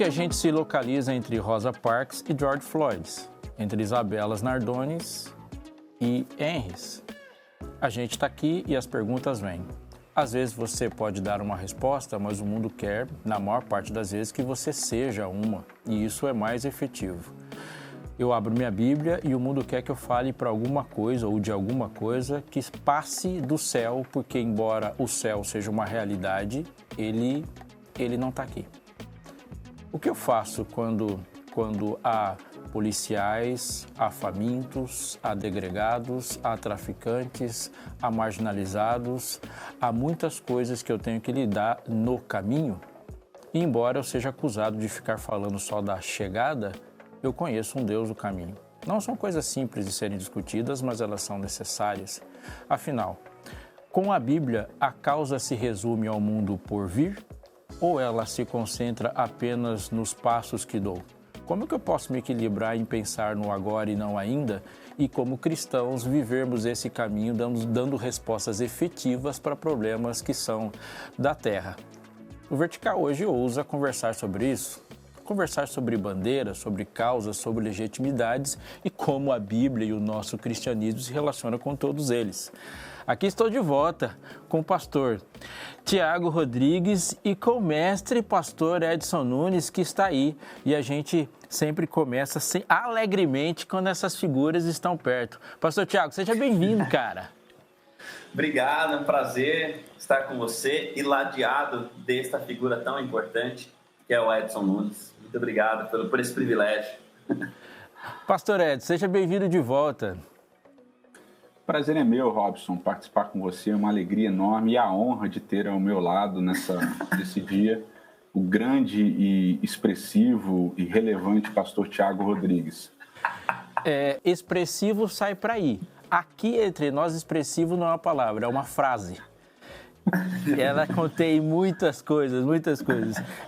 a gente se localiza entre Rosa Parks e George Floyd, entre Isabelas Nardones e Henrys. A gente está aqui e as perguntas vêm. Às vezes você pode dar uma resposta, mas o mundo quer, na maior parte das vezes, que você seja uma, e isso é mais efetivo. Eu abro minha Bíblia e o mundo quer que eu fale para alguma coisa ou de alguma coisa que passe do céu, porque embora o céu seja uma realidade, ele não está aqui. O que eu faço quando há policiais, há famintos, há degregados, há traficantes, há marginalizados, há muitas coisas que eu tenho que lidar no caminho? E embora eu seja acusado de ficar falando só da chegada, eu conheço um Deus do caminho. Não são coisas simples de serem discutidas, mas elas são necessárias. Afinal, com a Bíblia, a causa se resume ao mundo por vir? Ou ela se concentra apenas nos passos que dou? Como que eu posso me equilibrar em pensar no agora e não ainda? E como cristãos vivermos esse caminho dando respostas efetivas para problemas que são da terra? O Vertical hoje ousa conversar sobre isso. Conversar sobre bandeiras, sobre causas, sobre legitimidades e como a Bíblia e o nosso cristianismo se relacionam com todos eles. Aqui estou de volta com o pastor Tiago Rodrigues e com o mestre pastor Edson Nunes, que está aí. E a gente sempre começa alegremente quando essas figuras estão perto. Pastor Tiago, seja bem-vindo, cara. Obrigado, é um prazer estar com você e ladeado desta figura tão importante que é o Edson Nunes. Muito obrigado por esse privilégio. Pastor Edson, seja bem-vindo de volta. Prazer é meu, Robson, participar com você, é uma alegria enorme e a honra de ter ao meu lado nesse dia o grande e expressivo e relevante pastor Tiago Rodrigues. Expressivo sai para aí. Aqui entre nós, expressivo não é uma palavra, é uma frase. Ela contém muitas coisas.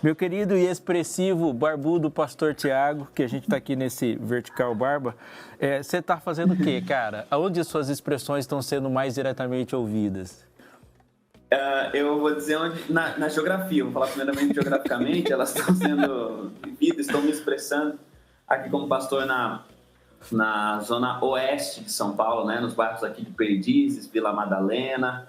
Meu querido e expressivo, barbudo pastor Tiago, que a gente está aqui nesse Vertical Barba, você está fazendo o quê, cara? Aonde suas expressões estão sendo mais diretamente ouvidas? Eu vou dizer na geografia, vou falar primeiramente geograficamente, elas estão sendo vividas, estou me expressando aqui como pastor na zona oeste de São Paulo, né, nos bairros aqui de Perdizes, Vila Madalena,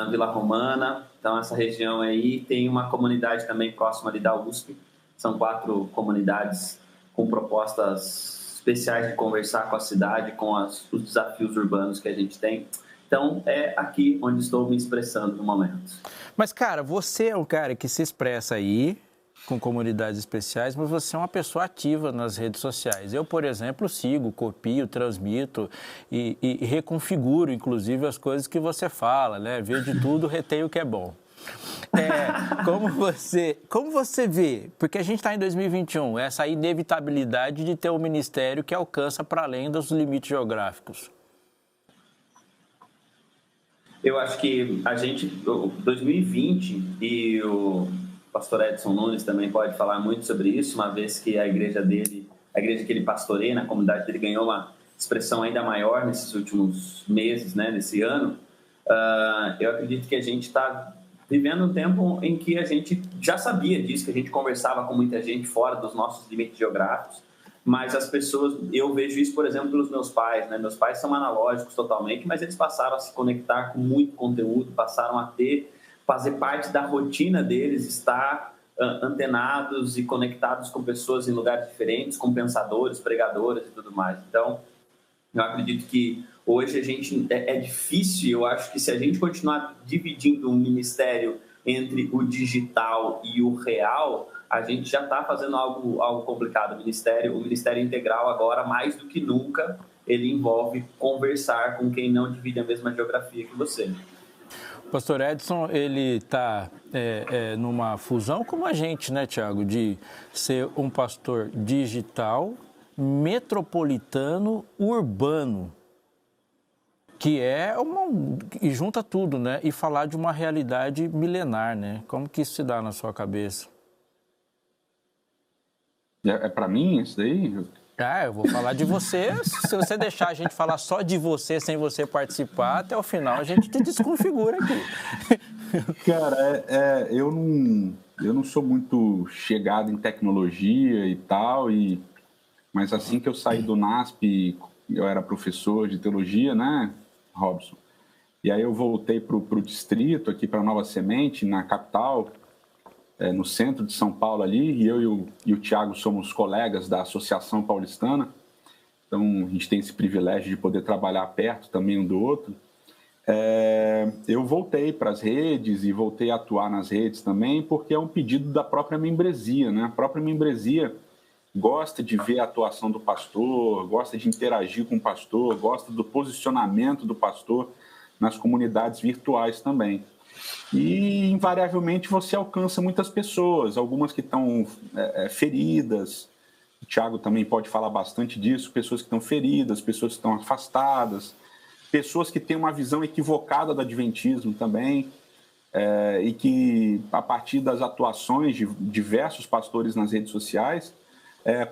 Vila Romana. Então essa região aí tem uma comunidade também próxima ali da USP. São 4 comunidades com propostas especiais de conversar com a cidade, com os desafios urbanos que a gente tem. Então é aqui onde estou me expressando no momento. Mas cara, você é um cara que se expressa aí com comunidades especiais, mas você é uma pessoa ativa nas redes sociais. Eu, por exemplo, sigo, copio, transmito e reconfiguro, inclusive, as coisas que você fala, né? Vê de tudo, retém o que é bom. Como você vê, porque a gente está em 2021, essa inevitabilidade de ter um ministério que alcança para além dos limites geográficos? Eu acho que 2020 e o pastor Edson Nunes também pode falar muito sobre isso, uma vez que a igreja que ele pastoreia, na comunidade dele, ganhou uma expressão ainda maior nesses últimos meses, né, nesse ano. Eu acredito que a gente está vivendo um tempo em que a gente já sabia disso, que a gente conversava com muita gente fora dos nossos limites geográficos, mas as pessoas, eu vejo isso, por exemplo, pelos meus pais, né? Meus pais são analógicos totalmente, mas eles passaram a se conectar com muito conteúdo, passaram a fazer parte da rotina deles, estar antenados e conectados com pessoas em lugares diferentes, com pensadores, pregadores e tudo mais. Então, eu acredito que hoje a gente é difícil, eu acho que se a gente continuar dividindo um ministério entre o digital e o real, a gente já está fazendo algo complicado. O ministério integral agora, mais do que nunca, ele envolve conversar com quem não divide a mesma geografia que você. O pastor Edson, ele está numa fusão como a gente, né, Tiago, de ser um pastor digital, metropolitano, urbano, que e junta tudo, né, e falar de uma realidade milenar, né? Como que isso se dá na sua cabeça? É para mim isso daí? Eu vou falar de você. Se você deixar a gente falar só de você, sem você participar, até o final a gente te desconfigura aqui. Cara, eu eu não sou muito chegado em tecnologia e tal, mas assim que eu saí do NASP, eu era professor de teologia, né, Robson? E aí eu voltei para o distrito, aqui para Nova Semente, na capital, no centro de São Paulo ali, e eu e o Tiago somos colegas da Associação Paulistana, então a gente tem esse privilégio de poder trabalhar perto também um do outro. Eu voltei para as redes e voltei a atuar nas redes também, porque é um pedido da própria membresia, né? A própria membresia gosta de ver a atuação do pastor, gosta de interagir com o pastor, gosta do posicionamento do pastor nas comunidades virtuais também. E, invariavelmente, você alcança muitas pessoas, algumas que estão feridas. O Tiago também pode falar bastante disso, pessoas que estão feridas, pessoas que estão afastadas, pessoas que têm uma visão equivocada do adventismo também, e que, a partir das atuações de diversos pastores nas redes sociais,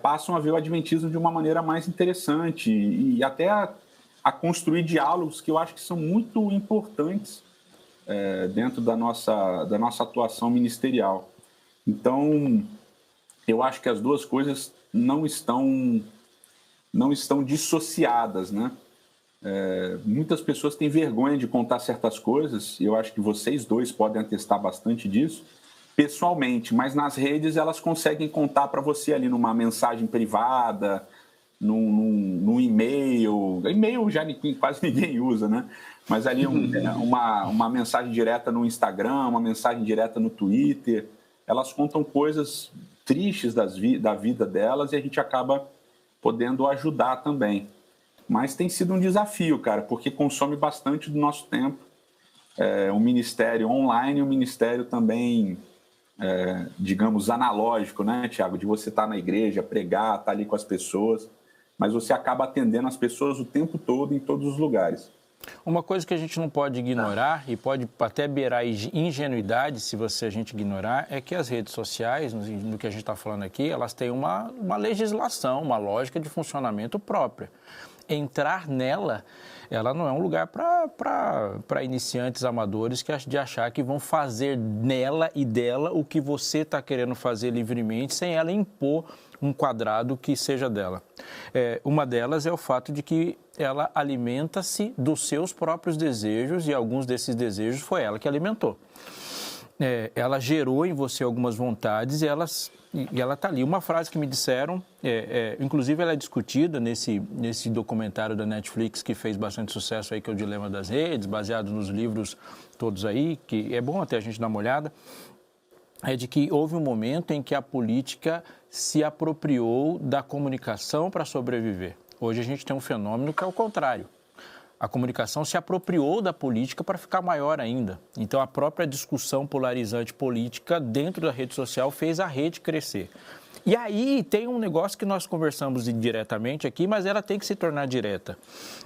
passam a ver o adventismo de uma maneira mais interessante e até a construir diálogos que eu acho que são muito importantes dentro da nossa atuação ministerial. Então, eu acho que as duas coisas não estão dissociadas, né? Muitas pessoas têm vergonha de contar certas coisas, e eu acho que vocês dois podem atestar bastante disso, pessoalmente, mas nas redes elas conseguem contar para você ali numa mensagem privada, num e-mail. E-mail já quase ninguém usa, né? Mas ali uma mensagem direta no Instagram, uma mensagem direta no Twitter, elas contam coisas tristes da vida delas e a gente acaba podendo ajudar também. Mas tem sido um desafio, cara, porque consome bastante do nosso tempo. O ministério online e o ministério também, digamos, analógico, né, Tiago? De você estar na igreja, pregar, estar ali com as pessoas, mas você acaba atendendo as pessoas o tempo todo, em todos os lugares. Uma coisa que a gente não pode ignorar, e pode até beirar ingenuidade se a gente ignorar, é que as redes sociais, no que a gente está falando aqui, elas têm uma legislação, uma lógica de funcionamento própria. Entrar nela, ela não é um lugar para iniciantes amadores de achar que vão fazer nela e dela o que você está querendo fazer livremente, sem ela impor um quadrado que seja dela. Uma delas é o fato de que ela alimenta-se dos seus próprios desejos, e alguns desses desejos foi ela que alimentou. Ela gerou em você algumas vontades e ela está ali. Uma frase que me disseram, inclusive ela é discutida nesse documentário da Netflix que fez bastante sucesso aí, que é o Dilema das Redes, baseado nos livros todos aí, que é bom até a gente dar uma olhada, é de que houve um momento em que a política se apropriou da comunicação para sobreviver. Hoje a gente tem um fenômeno que é o contrário. A comunicação se apropriou da política para ficar maior ainda. Então, a própria discussão polarizante política dentro da rede social fez a rede crescer. E aí tem um negócio que nós conversamos indiretamente aqui, mas ela tem que se tornar direta.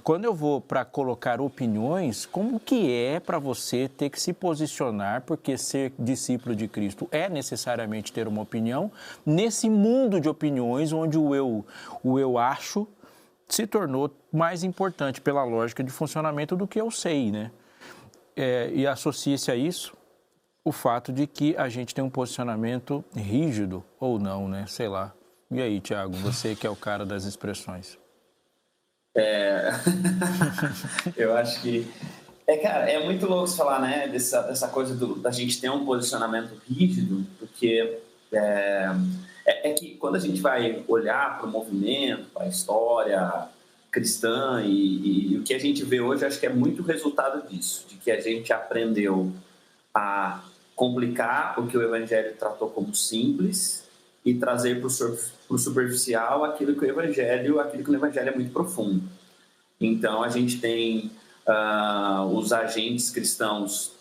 Quando eu vou para colocar opiniões, como que é para você ter que se posicionar, porque ser discípulo de Cristo é necessariamente ter uma opinião, nesse mundo de opiniões onde o eu acho se tornou mais importante pela lógica de funcionamento do que eu sei, né? E associa-se a isso o fato de que a gente tem um posicionamento rígido ou não, né? Sei lá. E aí, Tiago, você que é o cara das expressões. Eu acho que... cara, é muito louco você falar, né? Dessa coisa da gente ter um posicionamento rígido, porque... que quando a gente vai olhar para o movimento, para a história cristã e o que a gente vê hoje, acho que é muito resultado disso, de que a gente aprendeu a complicar o que o Evangelho tratou como simples e trazer para o superficial aquilo que no Evangelho é muito profundo. Então, a gente tem os agentes cristãos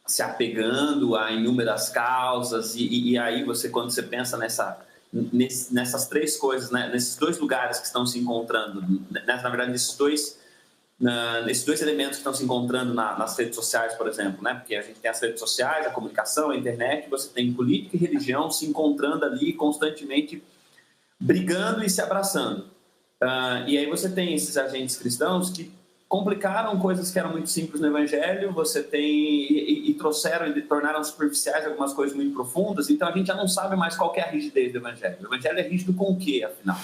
se apegando a inúmeras causas e aí quando você pensa nessas três coisas, né? Nesses dois lugares que estão se encontrando, na verdade, nesses dois elementos que estão se encontrando nas redes sociais, por exemplo, né? Porque a gente tem as redes sociais, a comunicação, a internet, você tem política e religião se encontrando ali constantemente, brigando e se abraçando. E aí você tem esses agentes cristãos que complicaram coisas que eram muito simples no Evangelho, você tem e trouxeram e tornaram superficiais algumas coisas muito profundas, então a gente já não sabe mais qual que é a rigidez do Evangelho. O Evangelho é rígido com o quê, afinal?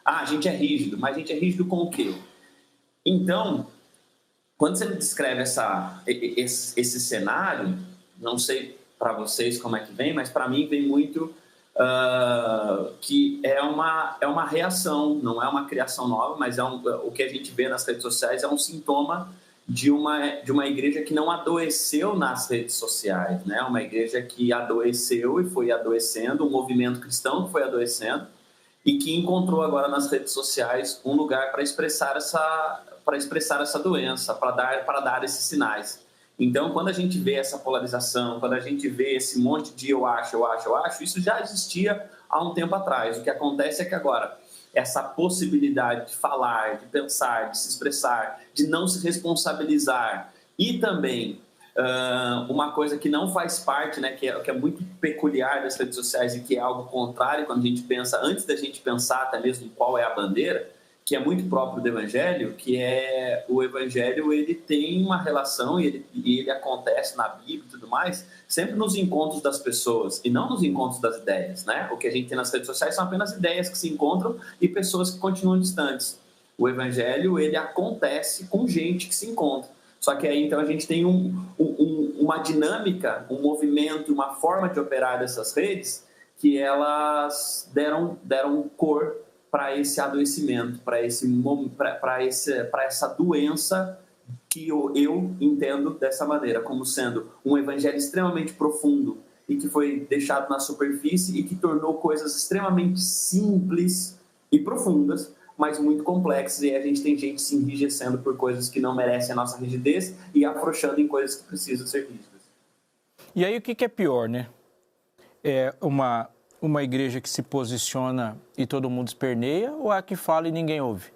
A gente é rígido, mas a gente é rígido com o quê? Então, quando você me descreve esse cenário, não sei para vocês como é que vem, mas para mim vem muito que é uma reação, não é uma criação nova, mas o que a gente vê nas redes sociais é um sintoma de uma igreja que não adoeceu nas redes sociais, né? Uma igreja que adoeceu e foi adoecendo, um movimento cristão que foi adoecendo e que encontrou agora nas redes sociais um lugar para expressar essa doença, para dar esses sinais. Então, quando a gente vê essa polarização, quando a gente vê esse monte de eu acho, isso já existia há um tempo atrás. O que acontece é que agora, essa possibilidade de falar, de pensar, de se expressar, de não se responsabilizar e também uma coisa que não faz parte, né, que é muito peculiar das redes sociais e que é algo contrário quando a gente pensa, antes da gente pensar até mesmo qual é a bandeira, que é muito próprio do Evangelho, que é o Evangelho, ele tem uma relação e ele acontece na Bíblia e tudo mais, sempre nos encontros das pessoas e não nos encontros das ideias, né? O que a gente tem nas redes sociais são apenas ideias que se encontram e pessoas que continuam distantes. O Evangelho, ele acontece com gente que se encontra. Só que aí, então, a gente tem uma dinâmica, um movimento, uma forma de operar dessas redes que elas deram cor para esse adoecimento, para essa doença que eu entendo dessa maneira, como sendo um evangelho extremamente profundo e que foi deixado na superfície e que tornou coisas extremamente simples e profundas, mas muito complexas, e a gente tem gente se enrijecendo por coisas que não merecem a nossa rigidez e afrouxando em coisas que precisam ser rígidas. E aí o que é pior, né? É uma igreja que se posiciona e todo mundo esperneia, ou a que fala e ninguém ouve?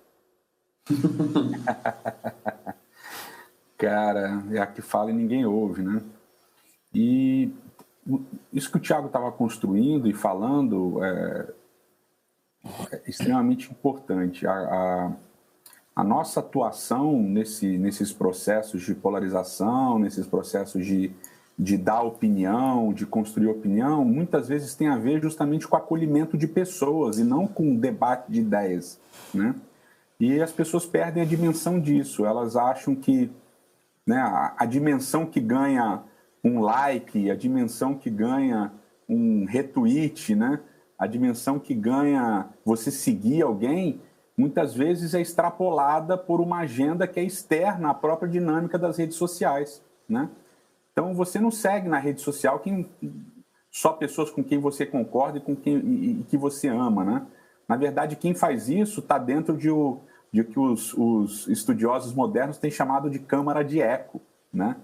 Cara, é a que fala e ninguém ouve, né? E isso que o Thiago estava construindo e falando é extremamente importante. A nossa atuação nesses processos de polarização, nesses processos de dar opinião, de construir opinião, muitas vezes tem a ver justamente com o acolhimento de pessoas e não com o debate de ideias, né? E as pessoas perdem a dimensão disso. Elas acham que, né, a dimensão que ganha um like, a dimensão que ganha um retweet, né, a dimensão que ganha você seguir alguém, muitas vezes é extrapolada por uma agenda que é externa à própria dinâmica das redes sociais, né? Então, você não segue na rede social só pessoas com quem você concorda e que você ama, né? Na verdade, quem faz isso está dentro de que os estudiosos modernos têm chamado de câmara de eco, né?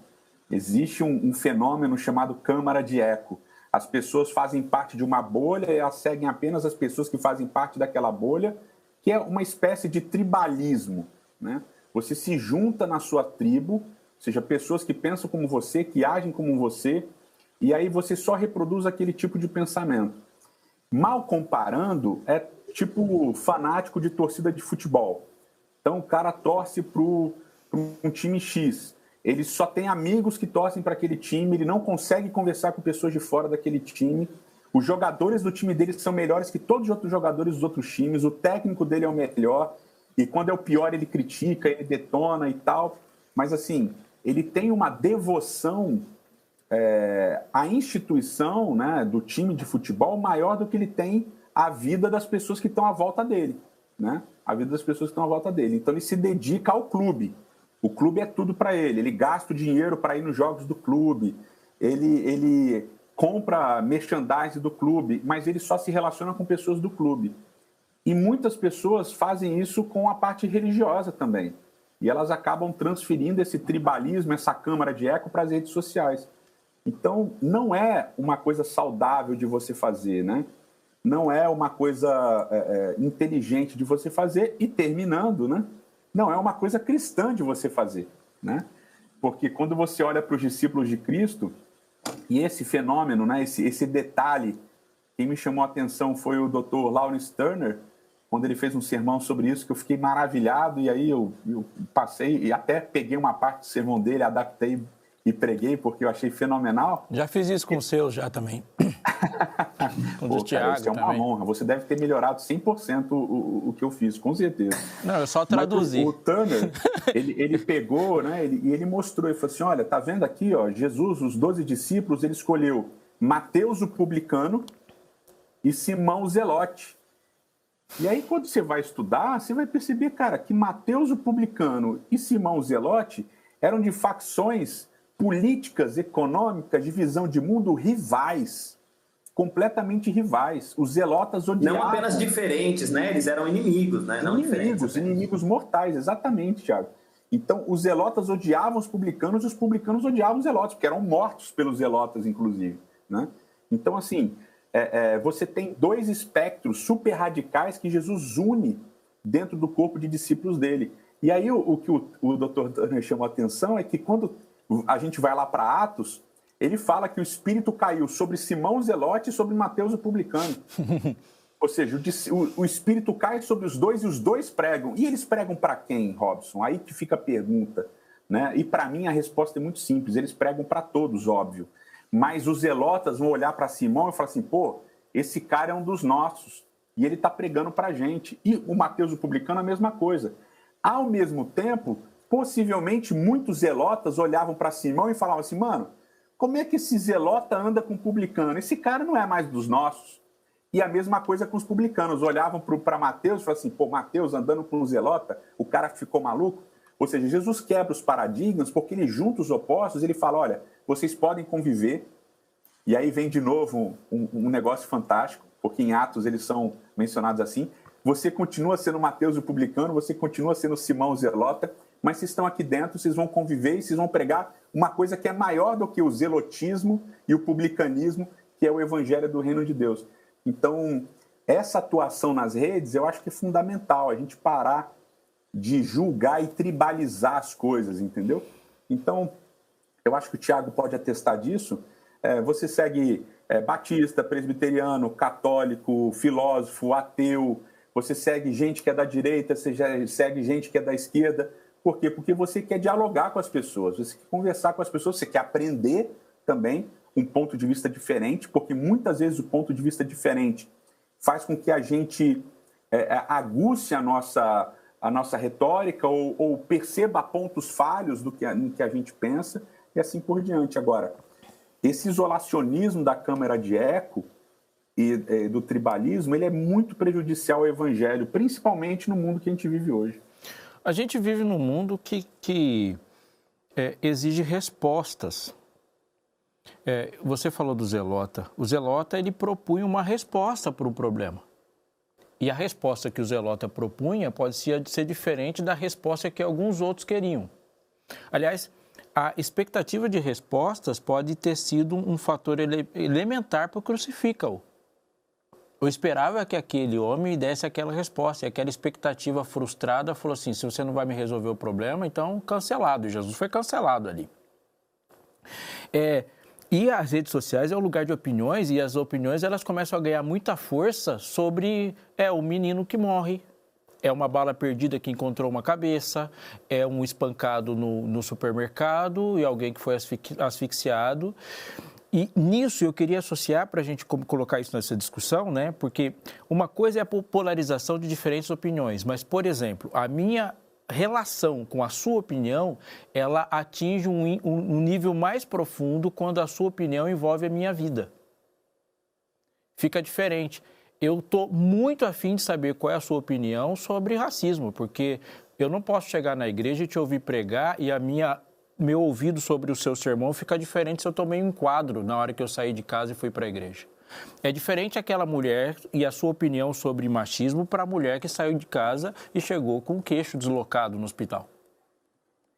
Existe um fenômeno chamado câmara de eco. As pessoas fazem parte de uma bolha e elas seguem apenas as pessoas que fazem parte daquela bolha, que é uma espécie de tribalismo, né? Você se junta na sua tribo, ou seja, pessoas que pensam como você, que agem como você, e aí você só reproduz aquele tipo de pensamento. Mal comparando, é tipo fanático de torcida de futebol. Então o cara torce para um time X. Ele só tem amigos que torcem para aquele time, ele não consegue conversar com pessoas de fora daquele time. Os jogadores do time dele são melhores que todos os outros jogadores dos outros times, o técnico dele é o melhor, e quando é o pior ele critica, ele detona e tal. Mas assim, ele tem uma devoção à instituição, né, do time de futebol maior do que ele tem à vida das pessoas que estão à volta dele, né? A vida das pessoas que estão à volta dele. Então ele se dedica ao clube. O clube é tudo para ele. Ele gasta o dinheiro para ir nos jogos do clube. Ele compra merchandise do clube, mas ele só se relaciona com pessoas do clube. E muitas pessoas fazem isso com a parte religiosa também. E elas acabam transferindo esse tribalismo, essa câmara de eco para as redes sociais. Então, não é uma coisa saudável de você fazer, né? Não é uma coisa inteligente de você fazer. E terminando, né? Não é uma coisa cristã de você fazer, né? Porque quando você olha para os discípulos de Cristo, e esse fenômeno, né, esse detalhe, quem me chamou a atenção foi o Dr. Lawrence Turner, quando ele fez um sermão sobre isso, que eu fiquei maravilhado, e aí eu passei e até peguei uma parte do sermão dele, adaptei e preguei, porque eu achei fenomenal. Já fiz isso com o seu já também. Com o do Thiago isso é uma também. honra. Você deve ter melhorado 100% o que eu fiz, com certeza. Não, eu só traduzi. Mas o Tanner, ele pegou, né, e ele mostrou, ele falou assim, olha, tá vendo aqui, ó, Jesus, os 12 discípulos, ele escolheu Mateus o publicano e Simão o zelote. E aí, quando você vai estudar, você vai perceber, cara, que Mateus o publicano e Simão o zelote eram de facções políticas, econômicas, de visão de mundo rivais, completamente rivais. Os zelotas odiavam... Não apenas diferentes, né? Eles eram inimigos, né? Não inimigos mortais, exatamente, Thiago. Então, os zelotas odiavam os publicanos e os publicanos odiavam os zelotas, porque eram mortos pelos zelotas, inclusive, né? Então, assim, você tem dois espectros super radicais que Jesus une dentro do corpo de discípulos dele. E aí, o que o Dr. Tanner chamou a atenção é que quando a gente vai lá para Atos, ele fala que o Espírito caiu sobre Simão o Zelote e sobre Mateus o publicano. Ou seja, o Espírito cai sobre os dois e os dois pregam. E eles pregam para quem, Robson? Aí que fica a pergunta, né? E para mim a resposta é muito simples. Eles pregam para todos, óbvio. Mas os zelotas vão olhar para Simão e falar assim, pô, esse cara é um dos nossos. E ele está pregando para a gente. E o Mateus o publicano a mesma coisa. Ao mesmo tempo, possivelmente muitos zelotas olhavam para Simão e falavam assim, mano, como é que esse zelota anda com o publicano? Esse cara não é mais dos nossos. E a mesma coisa com os publicanos. Olhavam para Mateus e falavam assim, pô, Mateus andando com um zelota, o cara ficou maluco. Ou seja, Jesus quebra os paradigmas porque ele junta os opostos, ele fala, olha, vocês podem conviver. E aí vem de novo um negócio fantástico, porque em Atos eles são mencionados assim. Você continua sendo Mateus o publicano, você continua sendo Simão o zelota, mas vocês estão aqui dentro, vocês vão conviver e vocês vão pregar uma coisa que é maior do que o zelotismo e o publicanismo, que é o evangelho do reino de Deus. Então, essa atuação nas redes, eu acho que é fundamental, a gente parar de julgar e tribalizar as coisas, entendeu? Então, eu acho que o Thiago pode atestar disso. Você segue batista, presbiteriano, católico, filósofo, ateu, você segue gente que é da direita, você segue gente que é da esquerda. Por quê? Porque você quer dialogar com as pessoas, você quer conversar com as pessoas, você quer aprender também um ponto de vista diferente, porque muitas vezes o ponto de vista diferente faz com que a gente aguce a nossa retórica ou perceba pontos falhos no que a gente pensa e assim por diante. Agora, esse isolacionismo da câmara de eco e do tribalismo, ele é muito prejudicial ao evangelho, principalmente no mundo que a gente vive hoje. A gente vive num mundo que exige respostas. Você falou do zelota. O zelota, ele propunha uma resposta para o problema. E a resposta que o zelota propunha pode ser diferente da resposta que alguns outros queriam. Aliás, a expectativa de respostas pode ter sido um fator elementar para o crucifica-o. Eu esperava que aquele homem desse aquela resposta, e aquela expectativa frustrada falou assim, se você não vai me resolver o problema, então cancelado. E Jesus foi cancelado ali. E as redes sociais é um lugar de opiniões, e as opiniões elas começam a ganhar muita força sobre o menino que morre, é uma bala perdida que encontrou uma cabeça, é um espancado no supermercado e alguém que foi asfixiado. E nisso eu queria associar, para a gente colocar isso nessa discussão, né? Porque uma coisa é a polarização de diferentes opiniões, mas, por exemplo, a minha relação com a sua opinião, ela atinge um nível mais profundo quando a sua opinião envolve a minha vida. Fica diferente. Eu estou muito afim de saber qual é a sua opinião sobre racismo, porque eu não posso chegar na igreja e te ouvir pregar e meu ouvido sobre o seu sermão fica diferente se eu tomei um quadro na hora que eu saí de casa e fui para a igreja. É diferente aquela mulher e a sua opinião sobre machismo para a mulher que saiu de casa e chegou com o queixo deslocado no hospital.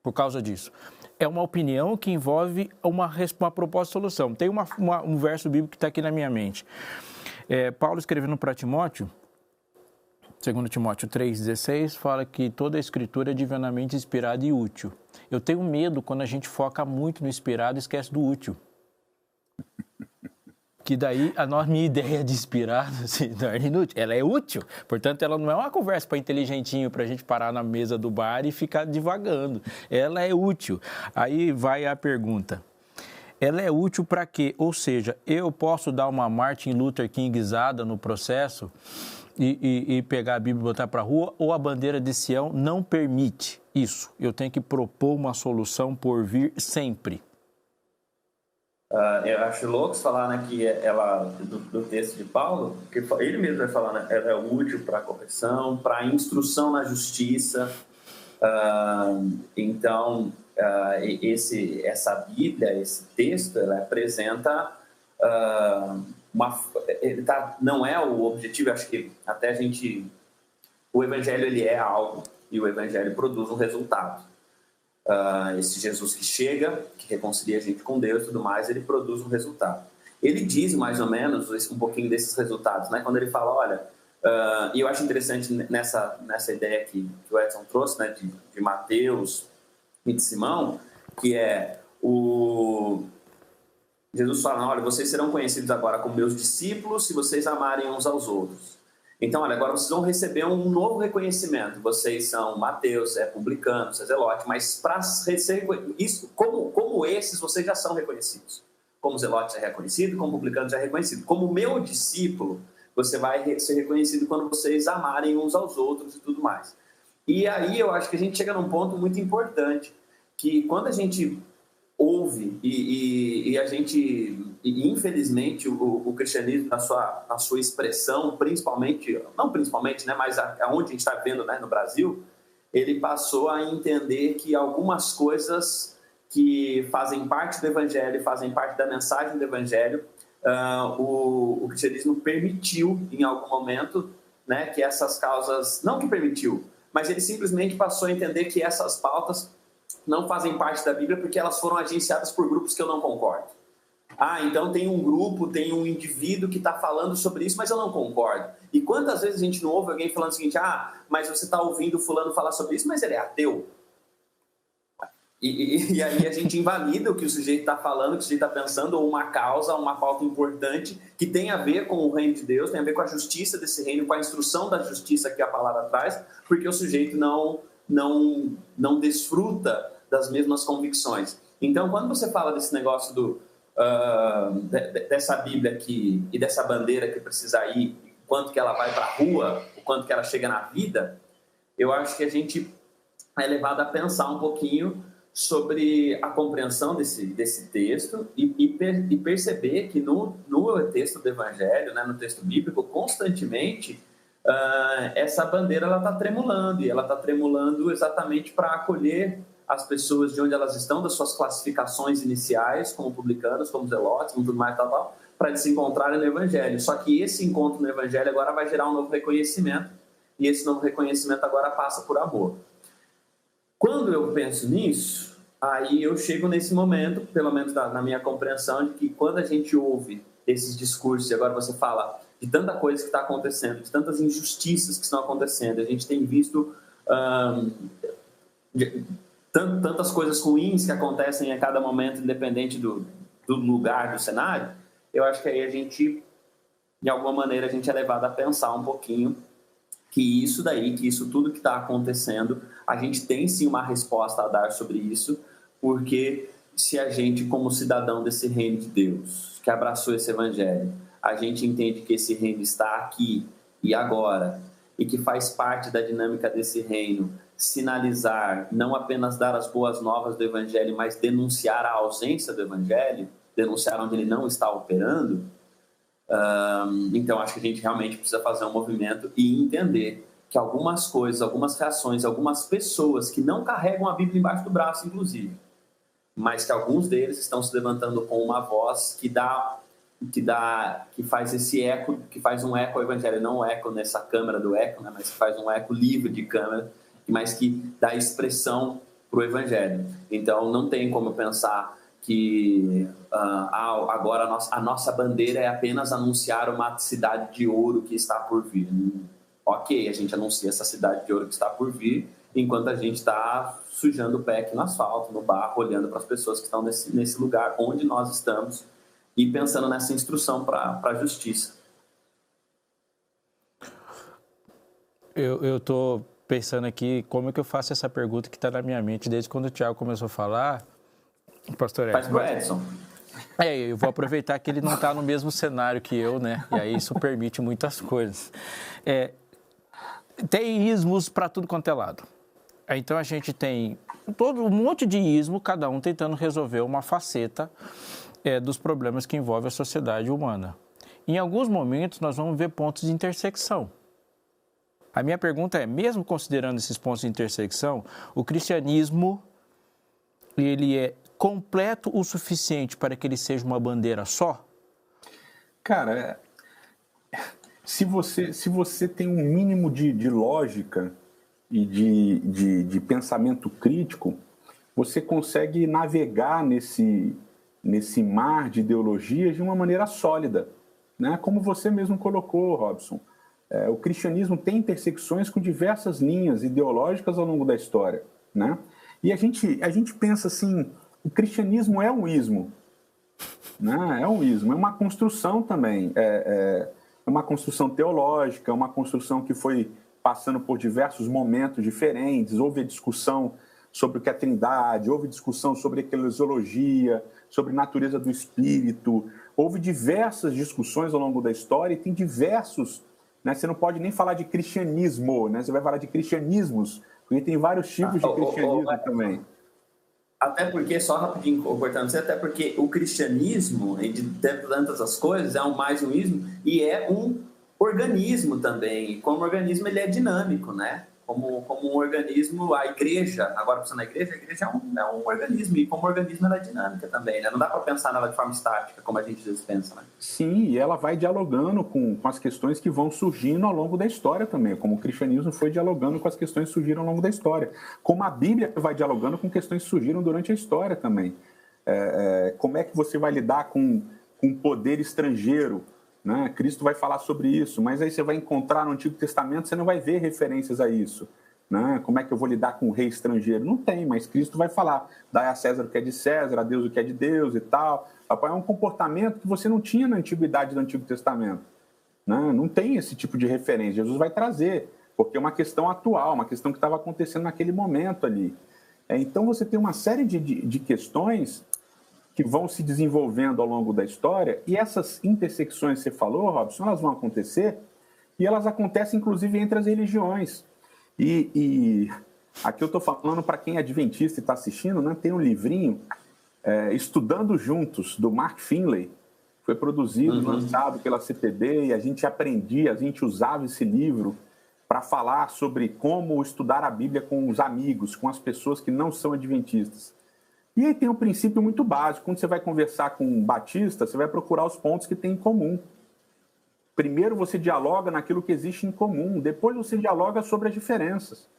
Por causa disso. É uma opinião que envolve uma proposta de solução. Tem um verso bíblico que está aqui na minha mente. Paulo escrevendo para Timóteo, 2 Timóteo 3,16, fala que toda a escritura é divinamente inspirada e útil. Eu tenho medo quando a gente foca muito no inspirado e esquece do útil. Que daí minha ideia de inspirar se torna inútil. Ela é útil, portanto, ela não é uma conversa para inteligentinho, para a gente parar na mesa do bar e ficar divagando. Ela é útil. Aí vai a pergunta. Ela é útil para quê? Ou seja, eu posso dar uma Martin Luther Kingizada no processo e pegar a Bíblia e botar para a rua, ou a bandeira de Sião não permite isso? Eu tenho que propor uma solução por vir sempre. Eu acho louco falar, né, que ela, do texto de Paulo, que ele mesmo vai falar, né, ela é útil para a correção, para a instrução na justiça. Então, essa Bíblia, esse texto, ela apresenta não é o objetivo, acho que até o Evangelho ele é algo e o Evangelho produz um resultado. Esse Jesus que chega, que reconcilia a gente com Deus e tudo mais, ele produz um resultado. Ele diz mais ou menos um pouquinho desses resultados, né? Quando ele fala, olha, e eu acho interessante nessa ideia que o Edson trouxe, né, de Mateus e de Simão, que é Jesus fala, olha, vocês serão conhecidos agora como meus discípulos se vocês amarem uns aos outros. Então, olha, agora vocês vão receber um novo reconhecimento. Vocês são Mateus, publicano, Zelote, mas para receber isso, como esses, vocês já são reconhecidos. Como Zelote é reconhecido, como publicano já é reconhecido. Como meu discípulo, você vai ser reconhecido quando vocês amarem uns aos outros e tudo mais. E aí eu acho que a gente chega num ponto muito importante, que quando a gente ouve e a gente, infelizmente, o cristianismo na sua expressão, não principalmente, né, mas aonde a gente está vendo, né, no Brasil, ele passou a entender que algumas coisas que fazem parte do Evangelho, fazem parte da mensagem do Evangelho, o cristianismo permitiu em algum momento, né, que essas causas, não que permitiu, mas ele simplesmente passou a entender que essas pautas não fazem parte da Bíblia porque elas foram agenciadas por grupos que eu não concordo. Então tem um grupo, tem um indivíduo que está falando sobre isso, mas eu não concordo. E quantas vezes a gente não ouve alguém falando o seguinte, mas você está ouvindo fulano falar sobre isso, mas ele é ateu. E aí a gente invalida o que o sujeito está falando, o que o sujeito está pensando, ou uma causa, uma pauta importante que tem a ver com o reino de Deus, tem a ver com a justiça desse reino, com a instrução da justiça que a palavra traz, porque o sujeito não desfruta das mesmas convicções. Então, quando você fala desse negócio dessa Bíblia aqui e dessa bandeira que precisa ir, o quanto que ela vai para a rua, o quanto que ela chega na vida, eu acho que a gente é levado a pensar um pouquinho sobre a compreensão desse texto e perceber que no texto do Evangelho, né, no texto bíblico, constantemente essa bandeira está tremulando, e ela está tremulando exatamente para acolher as pessoas de onde elas estão, das suas classificações iniciais, como publicanos, como zelotes, como tudo mais, para eles se encontrarem no Evangelho. Só que esse encontro no Evangelho agora vai gerar um novo reconhecimento, e esse novo reconhecimento agora passa por amor. Quando eu penso nisso, aí eu chego nesse momento, pelo menos na minha compreensão, de que quando a gente ouve esses discursos, e agora você fala de tanta coisa que está acontecendo, de tantas injustiças que estão acontecendo, a gente tem visto tantas coisas ruins que acontecem a cada momento, independente do lugar, do cenário, eu acho que aí a gente, de alguma maneira, a gente é levado a pensar um pouquinho que isso tudo que está acontecendo, a gente tem sim uma resposta a dar sobre isso, porque se a gente, como cidadão desse reino de Deus, que abraçou esse Evangelho, a gente entende que esse reino está aqui e agora, e que faz parte da dinâmica desse reino sinalizar, não apenas dar as boas novas do Evangelho, mas denunciar a ausência do Evangelho, denunciar onde ele não está operando. Então acho que a gente realmente precisa fazer um movimento e entender que algumas coisas, algumas reações, algumas pessoas que não carregam a Bíblia embaixo do braço, inclusive, mas que alguns deles estão se levantando com uma voz que faz esse eco, que faz um eco ao Evangelho, não um eco nessa câmara do eco, né, mas que faz um eco livre de câmara, mas que dá expressão para o Evangelho. Então não tem como pensar que agora a nossa bandeira é apenas anunciar uma cidade de ouro que está por vir. Ok, a gente anuncia essa cidade de ouro que está por vir, enquanto a gente está sujando o pé aqui no asfalto, no barro, olhando para as pessoas que estão nesse lugar onde nós estamos, e pensando nessa instrução para a justiça. Eu estou pensando aqui como é que eu faço essa pergunta que está na minha mente desde quando o Tiago começou a falar, pastor Edson. Faz pro Edson. Eu vou aproveitar que ele não está no mesmo cenário que eu, né? E aí isso permite muitas coisas. Tem ismos para tudo quanto é lado. Então a gente tem um monte de ismo, cada um tentando resolver uma faceta dos problemas que envolvem a sociedade humana. Em alguns momentos nós vamos ver pontos de intersecção. A minha pergunta é, mesmo considerando esses pontos de intersecção, o cristianismo, ele é completo o suficiente para que ele seja uma bandeira só? Cara, se você tem um mínimo de lógica e de pensamento crítico, você consegue navegar nesse mar de ideologias de uma maneira sólida, né? Como você mesmo colocou, Robson. O cristianismo tem intersecções com diversas linhas ideológicas ao longo da história, né? E a gente pensa assim, o cristianismo é um ismo, né? É um ismo, é uma construção também, é uma construção teológica, é uma construção que foi passando por diversos momentos diferentes, houve a discussão sobre o que é Trindade, houve discussão sobre eclesiologia, sobre natureza do espírito, houve diversas discussões ao longo da história e tem diversos, né? Você não pode nem falar de cristianismo, né? Você vai falar de cristianismos, porque tem vários tipos de cristianismo também. Até porque, só rapidinho cortando você, até porque o cristianismo, de tantas as coisas, é mais um ismo e é um organismo também. E como organismo ele é dinâmico, né? Como um organismo, a igreja, agora pensando na igreja, a igreja é um organismo, e como organismo ela é dinâmica também, né? Não dá para pensar nela de forma estática, como a gente às vezes pensa, né? Sim, e ela vai dialogando com as questões que vão surgindo ao longo da história também, como o cristianismo foi dialogando com as questões que surgiram ao longo da história, como a Bíblia vai dialogando com questões que surgiram durante a história também. Como é que você vai lidar com poder estrangeiro, né? Cristo vai falar sobre isso, mas aí você vai encontrar no Antigo Testamento, você não vai ver referências a isso, né? Como é que eu vou lidar com o rei estrangeiro? Não tem, mas Cristo vai falar, dai a César o que é de César, a Deus o que é de Deus e tal. É um comportamento que você não tinha na antiguidade do Antigo Testamento, né? Não tem esse tipo de referência. Jesus vai trazer, porque é uma questão atual, uma questão que estava acontecendo naquele momento ali. Então você tem uma série de questões que vão se desenvolvendo ao longo da história, e essas intersecções que você falou, Robson, elas vão acontecer, e elas acontecem inclusive entre as religiões. E aqui eu estou falando para quem é adventista e está assistindo, né? Tem um livrinho, Estudando Juntos, do Mark Finley, foi produzido, lançado pela CPB, e a gente usava esse livro para falar sobre como estudar a Bíblia com os amigos, com as pessoas que não são adventistas. E aí tem um princípio muito básico. Quando você vai conversar com um batista, você vai procurar os pontos que tem em comum. Primeiro você dialoga naquilo que existe em comum, depois você dialoga sobre as diferenças.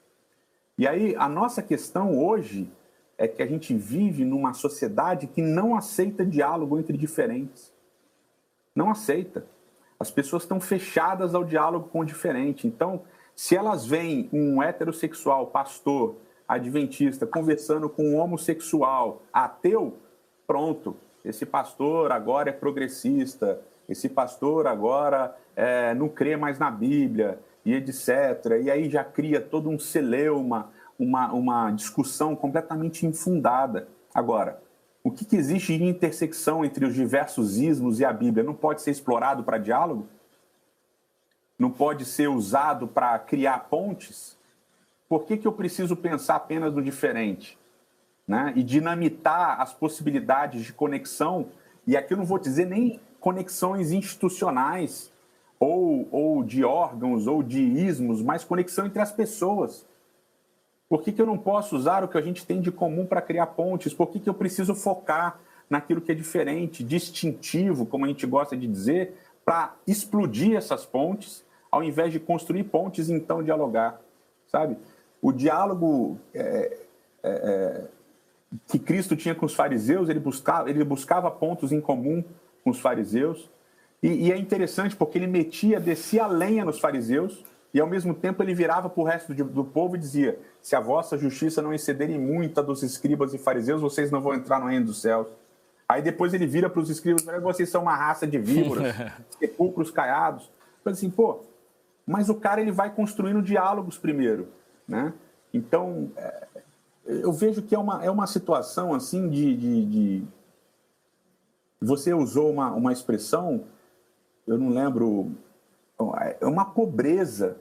E aí a nossa questão hoje é que a gente vive numa sociedade que não aceita diálogo entre diferentes. Não aceita. As pessoas estão fechadas ao diálogo com o diferente. Então, se elas veem um heterossexual pastor adventista conversando com um homossexual ateu, pronto, esse pastor agora é progressista, esse pastor agora não crê mais na Bíblia, e etc. E aí já cria todo um celeuma, uma discussão completamente infundada. Agora, o que existe de intersecção entre os diversos ismos e a Bíblia não pode ser explorado para diálogo? Não pode ser usado para criar pontes? Por que eu preciso pensar apenas no diferente, né? E dinamitar as possibilidades de conexão, e aqui eu não vou dizer nem conexões institucionais, ou de órgãos, ou de ismos, mas conexão entre as pessoas. Por que eu não posso usar o que a gente tem de comum para criar pontes? Por que eu preciso focar naquilo que é diferente, distintivo, como a gente gosta de dizer, para explodir essas pontes, ao invés de construir pontes e então dialogar, sabe? O diálogo que Cristo tinha com os fariseus, ele buscava pontos em comum com os fariseus. E é interessante porque ele descia a lenha nos fariseus, e ao mesmo tempo ele virava para o resto do povo e dizia: se a vossa justiça não excederem muito a dos escribas e fariseus, vocês não vão entrar no reino dos céus. Aí depois ele vira para os escribas e fala, vocês são uma raça de víboras, sepulcros caiados. Fala assim, pô, mas o cara ele vai construindo diálogos primeiro, né? Então, eu vejo que é uma situação assim de... Você usou uma expressão, eu não lembro, é uma pobreza.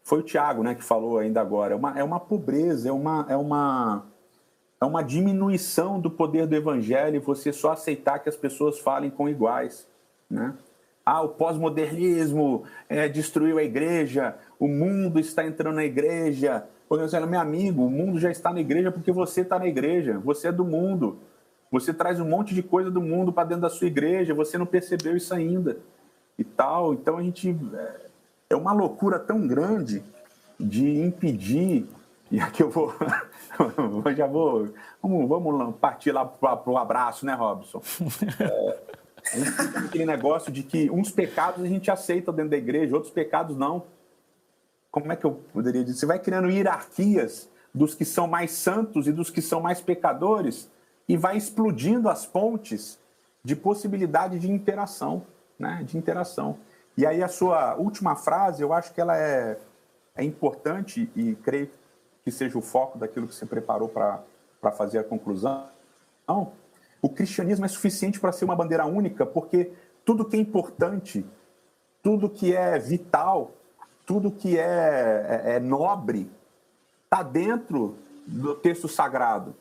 Foi o Tiago, né, que falou ainda agora. É uma pobreza, é uma diminuição do poder do evangelho você só aceitar que as pessoas falem com iguais, né? O pós-modernismo destruiu a igreja, o mundo está entrando na igreja. Meu amigo, o mundo já está na igreja porque você está na igreja, você é do mundo. Você traz um monte de coisa do mundo para dentro da sua igreja, você não percebeu isso ainda e tal. Então, a gente... É uma loucura tão grande de impedir... E aqui eu vou... Vamos partir lá para o abraço, né, Robson? Aquele negócio de que uns pecados a gente aceita dentro da igreja, outros pecados não. Como é que eu poderia dizer? Você vai criando hierarquias dos que são mais santos e dos que são mais pecadores e vai explodindo as pontes de possibilidade de interação, né? De interação. E aí a sua última frase, eu acho que ela é importante e creio que seja o foco daquilo que você preparou para fazer a conclusão. Não, o cristianismo é suficiente para ser uma bandeira única, porque tudo que é importante, tudo que é vital, tudo que é nobre, está dentro do texto sagrado.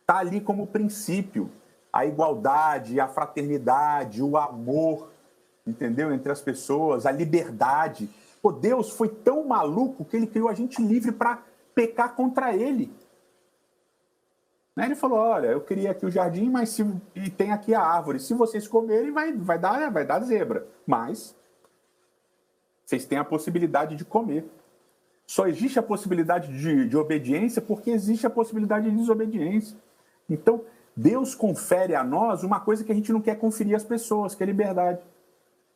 Está ali como princípio. A igualdade, a fraternidade, o amor, entendeu? Entre as pessoas, a liberdade. Pô, Deus foi tão maluco que ele criou a gente livre para pecar contra ele. Ele falou, olha, eu criei aqui o jardim, mas e tem aqui a árvore. Se vocês comerem, vai dar zebra. Mas vocês têm a possibilidade de comer. Só existe a possibilidade de obediência porque existe a possibilidade de desobediência. Então, Deus confere a nós uma coisa que a gente não quer conferir às pessoas, que é liberdade.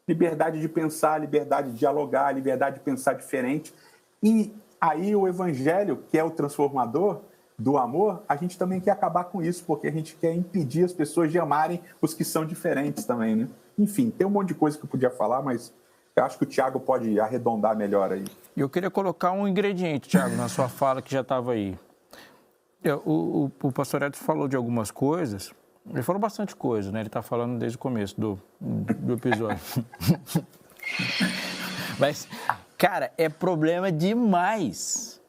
Liberdade de pensar, liberdade de dialogar, liberdade de pensar diferente. E aí o evangelho, que é o transformador do amor, a gente também quer acabar com isso, porque a gente quer impedir as pessoas de amarem os que são diferentes também, né? Enfim, tem um monte de coisa que eu podia falar, mas eu acho que o Tiago pode arredondar melhor aí. Eu queria colocar um ingrediente, Tiago, na sua fala que já estava aí. O pastor Edson falou de algumas coisas, ele falou bastante coisa, né? Ele está falando desde o começo do episódio. Mas, cara, é problema demais.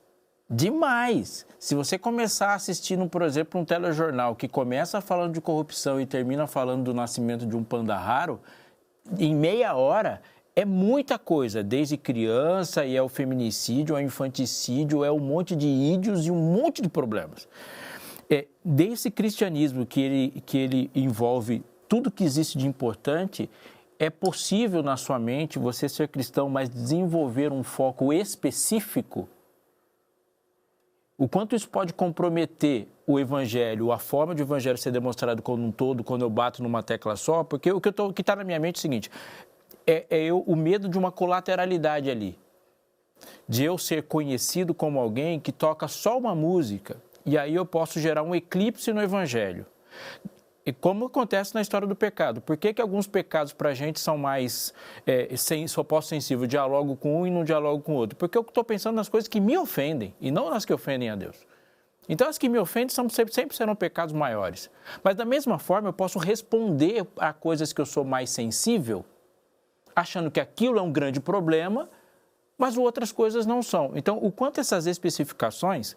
Demais. Se você começar assistindo, por exemplo, um telejornal que começa falando de corrupção e termina falando do nascimento de um panda raro, em meia hora é muita coisa, desde criança, e é o feminicídio, é o infanticídio, é um monte de ídios e um monte de problemas. Desse cristianismo que ele envolve tudo que existe de importante, é possível na sua mente você ser cristão, mas desenvolver um foco específico. O quanto isso pode comprometer o evangelho, a forma de o evangelho ser demonstrado como um todo, quando eu bato numa tecla só, porque o que está na minha mente é o seguinte, o medo de uma colateralidade ali, de eu ser conhecido como alguém que toca só uma música, e aí eu posso gerar um eclipse no evangelho. E como acontece na história do pecado. Por que alguns pecados para a gente são mais só posso sensível, dialogo com um e não dialogo com o outro? Porque eu estou pensando nas coisas que me ofendem e não nas que ofendem a Deus. Então, as que me ofendem sempre serão pecados maiores. Mas, da mesma forma, eu posso responder a coisas que eu sou mais sensível, achando que aquilo é um grande problema, mas outras coisas não são. Então, o quanto essas especificações...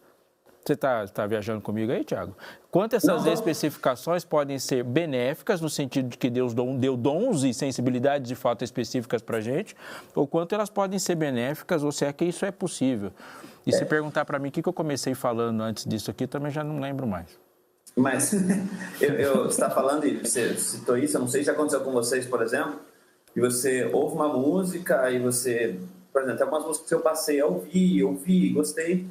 Você está viajando comigo aí, Tiago? Quanto essas especificações podem ser benéficas, no sentido de que Deus deu dons e sensibilidades de fato específicas para a gente, ou quanto elas podem ser benéficas, ou se é que isso é possível. E se perguntar para mim o que eu comecei falando antes disso aqui, também já não lembro mais. Mas você está falando, e você citou isso, eu não sei se já aconteceu com vocês, por exemplo, e você ouve uma música e você, por exemplo, tem algumas músicas que eu passei a ouvir, gostei.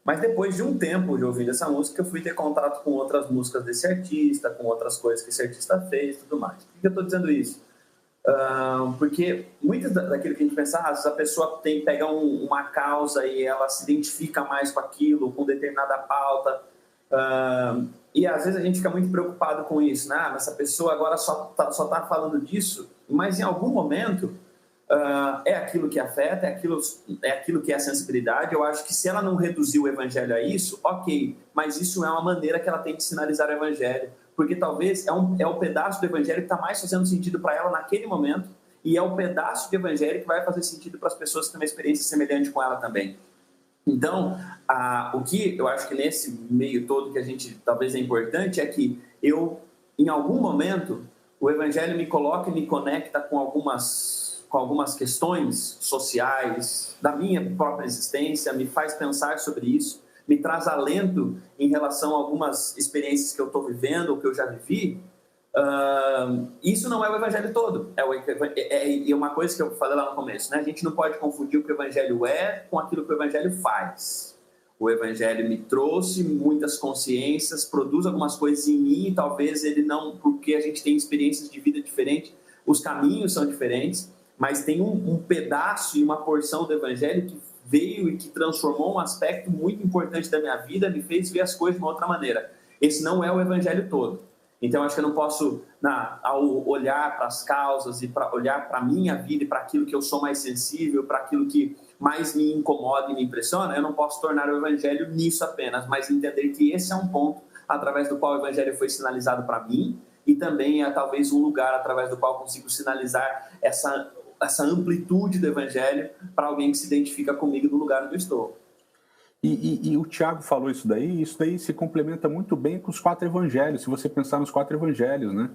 Mas depois de um tempo de ouvir essa música, eu fui ter contato com outras músicas desse artista, com outras coisas que esse artista fez e tudo mais. Por que eu estou dizendo isso? Porque muitas daquilo que a gente pensa, às vezes a pessoa pega uma causa e ela se identifica mais com aquilo, com determinada pauta. E às vezes a gente fica muito preocupado com isso, né? Essa pessoa agora só tá falando disso, mas em algum momento é aquilo que afeta, é aquilo que é a sensibilidade. Eu acho que se ela não reduzir o evangelho a isso, ok, mas isso é uma maneira que ela tem de sinalizar o evangelho, porque talvez é o pedaço do evangelho que está mais fazendo sentido para ela naquele momento, e é o pedaço do evangelho que vai fazer sentido para as pessoas que têm uma experiência semelhante com ela também. Então, o que eu acho que nesse meio todo que a gente talvez é importante é que eu, em algum momento, o evangelho me coloca e me conecta com algumas questões sociais da minha própria existência, me faz pensar sobre isso, me traz alento em relação a algumas experiências que eu estou vivendo ou que eu já vivi. Isso não é o evangelho todo. É uma coisa que eu falei lá no começo, né? A gente não pode confundir o que o evangelho é com aquilo que o evangelho faz. O evangelho me trouxe muitas consciências, produz algumas coisas em mim, talvez ele não, porque a gente tem experiências de vida diferentes, os caminhos são diferentes, mas tem um pedaço e uma porção do evangelho que veio e que transformou um aspecto muito importante da minha vida, me fez ver as coisas de uma outra maneira. Esse não é o evangelho todo. Então, acho que eu não posso, ao olhar para as causas e para olhar para a minha vida e para aquilo que eu sou mais sensível, para aquilo que mais me incomoda e me impressiona, eu não posso tornar o evangelho nisso apenas, mas entender que esse é um ponto através do qual o evangelho foi sinalizado para mim e também é talvez um lugar através do qual eu consigo sinalizar essa amplitude do evangelho para alguém que se identifica comigo no lugar onde eu estou. E o Tiago falou isso daí se complementa muito bem com os 4 evangelhos, se você pensar nos 4 evangelhos, né?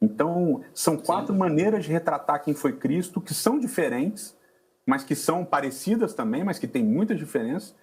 Então, são 4 maneiras de retratar quem foi Cristo, que são diferentes, mas que são parecidas também, mas que tem muitas diferenças.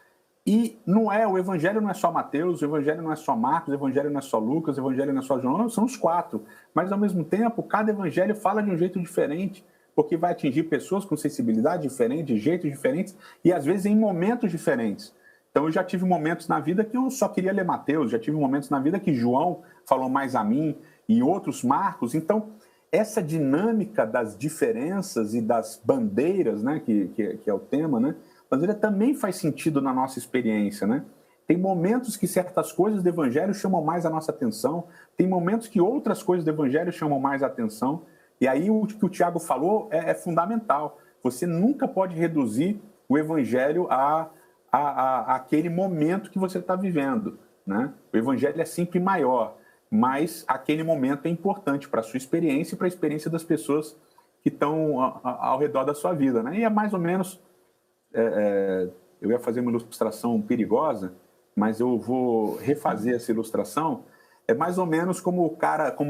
E o evangelho não é só Mateus, o evangelho não é só Marcos, o evangelho não é só Lucas, o evangelho não é só João, não, são os 4. Mas, ao mesmo tempo, cada evangelho fala de um jeito diferente, porque vai atingir pessoas com sensibilidade diferente, de jeitos diferentes, e às vezes em momentos diferentes. Então, eu já tive momentos na vida que eu só queria ler Mateus, já tive momentos na vida que João falou mais a mim e outros Marcos. Então, essa dinâmica das diferenças e das bandeiras, né, que é o tema, né, bandeira também faz sentido na nossa experiência, né? Tem momentos que certas coisas do evangelho chamam mais a nossa atenção, tem momentos que outras coisas do evangelho chamam mais a atenção, e aí o que o Tiago falou é fundamental. Você nunca pode reduzir o evangelho a aquele momento que você está vivendo, né? O evangelho é sempre maior, mas aquele momento é importante para a sua experiência e para a experiência das pessoas que estão ao redor da sua vida, né? E é mais ou menos... eu ia fazer uma ilustração perigosa, mas eu vou refazer essa ilustração. É mais ou menos como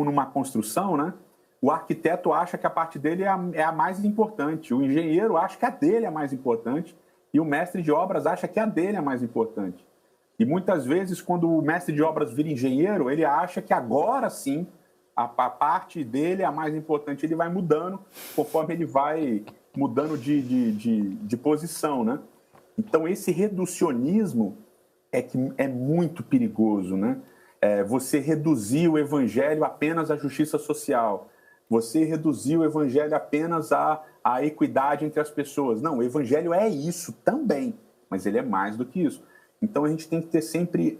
numa construção, né? O arquiteto acha que a parte dele é a mais importante, o engenheiro acha que a dele é a mais importante, e o mestre de obras acha que a dele é mais importante. E muitas vezes, quando o mestre de obras vira engenheiro, ele acha que agora sim a parte dele é a mais importante. Ele vai mudando conforme ele vai mudando de posição, né? Então, esse reducionismo é muito perigoso, né? Você reduzir o evangelho apenas à justiça social, você reduzir o evangelho apenas à equidade entre as pessoas. Não, o evangelho é isso também, mas ele é mais do que isso. Então, a gente tem que ter sempre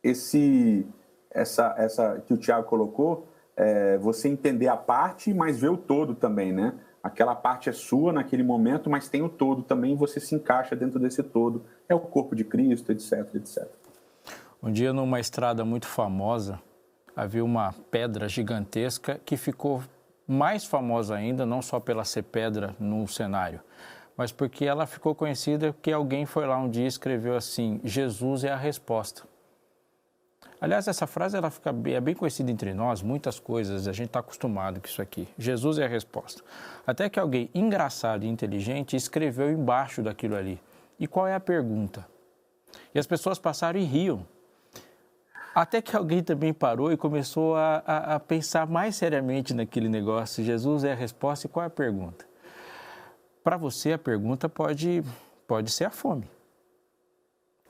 essa que o Tiago colocou, você entender a parte, mas ver o todo também, né? Aquela parte é sua naquele momento, mas tem o todo também, você se encaixa dentro desse todo. É o corpo de Cristo, etc, etc. Um dia, numa estrada muito famosa, havia uma pedra gigantesca que ficou mais famosa ainda, não só pela ser pedra no cenário, mas porque ela ficou conhecida porque alguém foi lá um dia e escreveu assim: Jesus é a resposta. Aliás, essa frase é bem conhecida entre nós, muitas coisas, a gente está acostumado com isso aqui. Jesus é a resposta. Até que alguém engraçado e inteligente escreveu embaixo daquilo ali: e qual é a pergunta? E as pessoas passaram e riam. Até que alguém também parou e começou a pensar mais seriamente naquele negócio. Jesus é a resposta e qual é a pergunta? Para você, a pergunta pode ser a fome.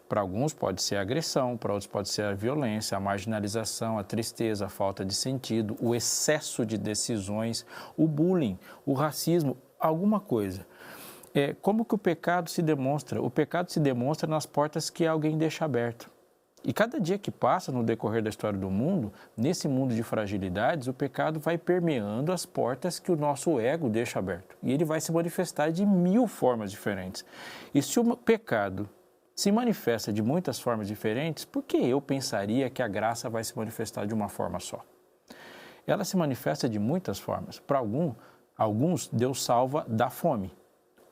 Para alguns pode ser a agressão, para outros pode ser a violência, a marginalização, a tristeza, a falta de sentido, o excesso de decisões, o bullying, o racismo, alguma coisa. Como que o pecado se demonstra? O pecado se demonstra nas portas que alguém deixa aberto. E cada dia que passa no decorrer da história do mundo, nesse mundo de fragilidades, o pecado vai permeando as portas que o nosso ego deixa aberto. E ele vai se manifestar de 1000 formas diferentes. E se o pecado se manifesta de muitas formas diferentes, por que eu pensaria que a graça vai se manifestar de uma forma só? Ela se manifesta de muitas formas. Para alguns, Deus salva da fome.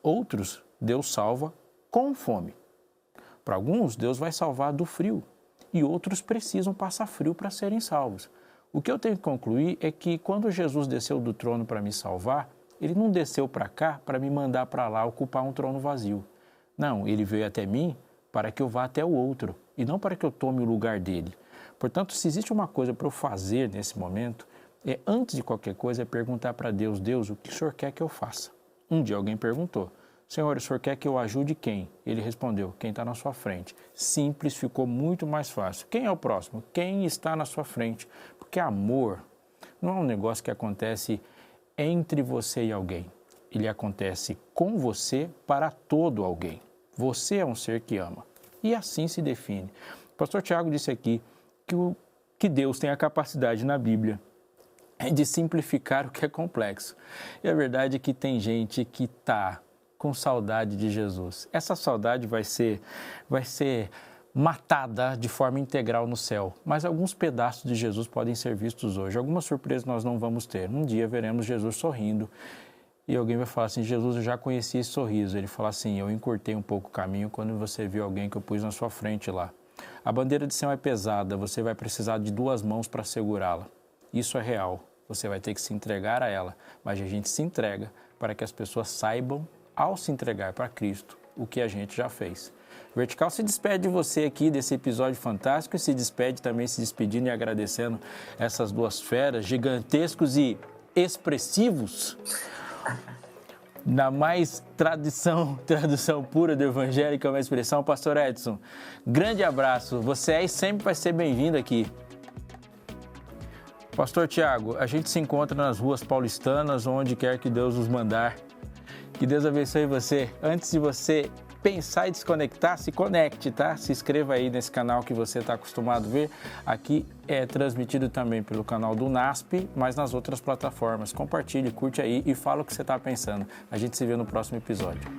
Outros, Deus salva com fome. Para alguns, Deus vai salvar do frio. E outros precisam passar frio para serem salvos. O que eu tenho que concluir é que quando Jesus desceu do trono para me salvar, ele não desceu para cá para me mandar para lá ocupar um trono vazio. Não, ele veio até mim para que eu vá até o outro e não para que eu tome o lugar dele. Portanto, se existe uma coisa para eu fazer nesse momento, antes de qualquer coisa, é perguntar para Deus: Deus, o que o Senhor quer que eu faça? Um dia alguém perguntou: Senhor, o Senhor quer que eu ajude quem? Ele respondeu: quem está na sua frente. Simples, ficou muito mais fácil. Quem é o próximo? Quem está na sua frente. Porque amor não é um negócio que acontece entre você e alguém. Ele acontece com você para todo alguém. Você é um ser que ama. E assim se define. O pastor Tiago disse aqui que Deus tem a capacidade na Bíblia de simplificar o que é complexo. E a verdade é que tem gente que está com saudade de Jesus. Essa saudade vai ser matada de forma integral no céu, mas alguns pedaços de Jesus podem ser vistos hoje. Algumas surpresas nós não vamos ter. Um dia veremos Jesus sorrindo e alguém vai falar assim: Jesus, eu já conheci esse sorriso. Ele fala assim: eu encurtei um pouco o caminho quando você viu alguém que eu pus na sua frente lá. A bandeira de Sião é pesada, você vai precisar de 2 mãos para segurá-la. Isso é real, você vai ter que se entregar a ela, mas a gente se entrega para que as pessoas saibam, ao se entregar para Cristo, o que a gente já fez. Vertical se despede de você aqui desse episódio fantástico e se despede também se despedindo e agradecendo essas 2 feras gigantescos e expressivos na mais tradução pura do Evangelho, que é uma expressão. Pastor Edson, grande abraço, você sempre vai ser bem-vindo aqui. Pastor Tiago, a gente se encontra nas ruas paulistanas, onde quer que Deus nos mandar. Que Deus abençoe você. Antes de você pensar e desconectar, se conecte, tá? Se inscreva aí nesse canal que você está acostumado a ver. Aqui é transmitido também pelo canal do NASP, mas nas outras plataformas. Compartilhe, curte aí e fala o que você está pensando. A gente se vê no próximo episódio.